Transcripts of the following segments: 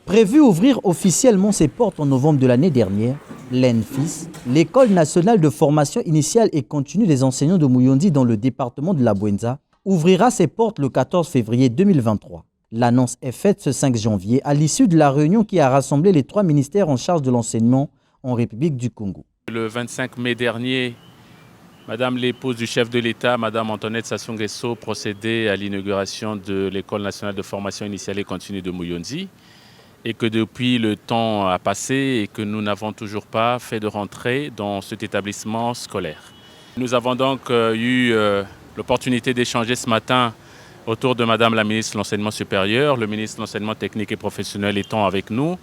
Prévu ouvrir officiellement ses portes en novembre de l'année dernière, l'ENFIS, l'École nationale de formation initiale et continue des enseignants de Mouyondi dans le département de la Bouenza, ouvrira ses portes le 14 février 2023. L'annonce est faite ce 5 janvier à l'issue de la réunion qui a rassemblé les 3 ministères en charge de l'enseignement en République du Congo. Le 25 mai dernier, Madame l'épouse du chef de l'État, Madame Antoinette Sassou Nguesso, procédait à l'inauguration de l'École nationale de formation initiale et continue de Mouyondi et que depuis le temps a passé et que nous n'avons toujours pas fait de rentrée dans cet établissement scolaire. Nous avons donc eu l'opportunité d'échanger ce matin autour de Madame la ministre de l'Enseignement supérieur, le ministre de l'Enseignement technique et professionnel étant avec nous,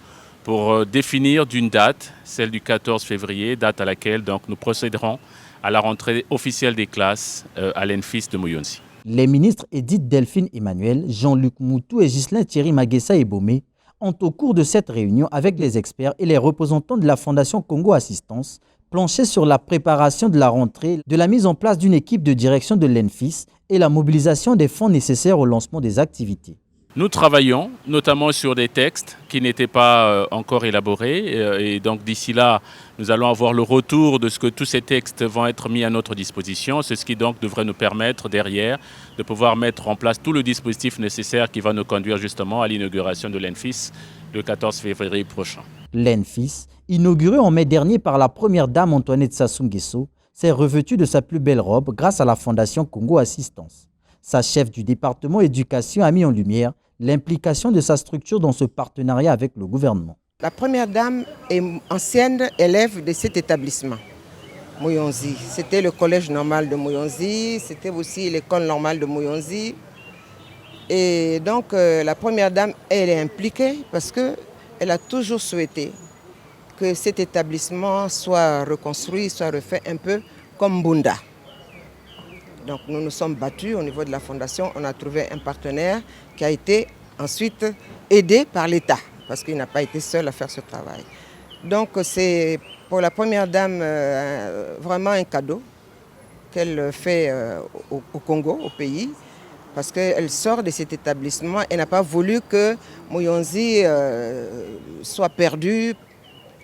pour définir d'une date, celle du 14 février, date à laquelle donc, nous procéderons à la rentrée officielle des classes à l'ENFIS de Mouyondi. Les ministres Edith Delphine Emmanuel, Jean-Luc Moutou et Ghislain Thierry Maguessa Ebomé ont au cours de cette réunion avec les experts et les représentants de la Fondation Congo Assistance planché sur la préparation de la rentrée, de la mise en place d'une équipe de direction de l'ENFIS et la mobilisation des fonds nécessaires au lancement des activités. Nous travaillons notamment sur des textes qui n'étaient pas encore élaborés et donc d'ici là, nous allons avoir le retour de ce que tous ces textes vont être mis à notre disposition. C'est ce qui donc devrait nous permettre derrière de pouvoir mettre en place tout le dispositif nécessaire qui va nous conduire justement à l'inauguration de l'ENFIS le 14 février prochain. L'ENFIS, inauguré en mai dernier par la première dame Antoinette Sassou Nguesso, s'est revêtue de sa plus belle robe grâce à la Fondation Congo Assistance. Sa chef du département éducation a mis en lumière l'implication de sa structure dans ce partenariat avec le gouvernement. La première dame est ancienne élève de cet établissement, Mouyondi. C'était le collège normal de Mouyondi, c'était aussi l'école normale de Mouyondi. Et donc la première dame, elle est impliquée parce qu'elle a toujours souhaité que cet établissement soit reconstruit, soit refait un peu comme Bunda. Donc nous nous sommes battus au niveau de la fondation, on a trouvé un partenaire qui a été ensuite aidé par l'État, parce qu'il n'a pas été seul à faire ce travail. Donc c'est pour la première dame vraiment un cadeau qu'elle fait au Congo, au pays, parce qu'elle sort de cet établissement et n'a pas voulu que Mouyondi soit perdu.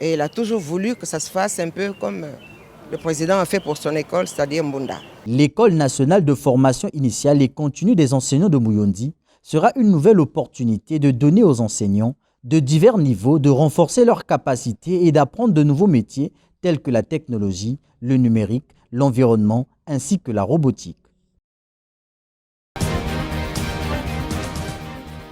Et elle a toujours voulu que ça se fasse un peu comme le président a fait pour son école, c'est-à-dire Mbunda. L'École nationale de formation initiale et continue des enseignants de Mouyondi sera une nouvelle opportunité de donner aux enseignants de divers niveaux de renforcer leurs capacités et d'apprendre de nouveaux métiers tels que la technologie, le numérique, l'environnement ainsi que la robotique.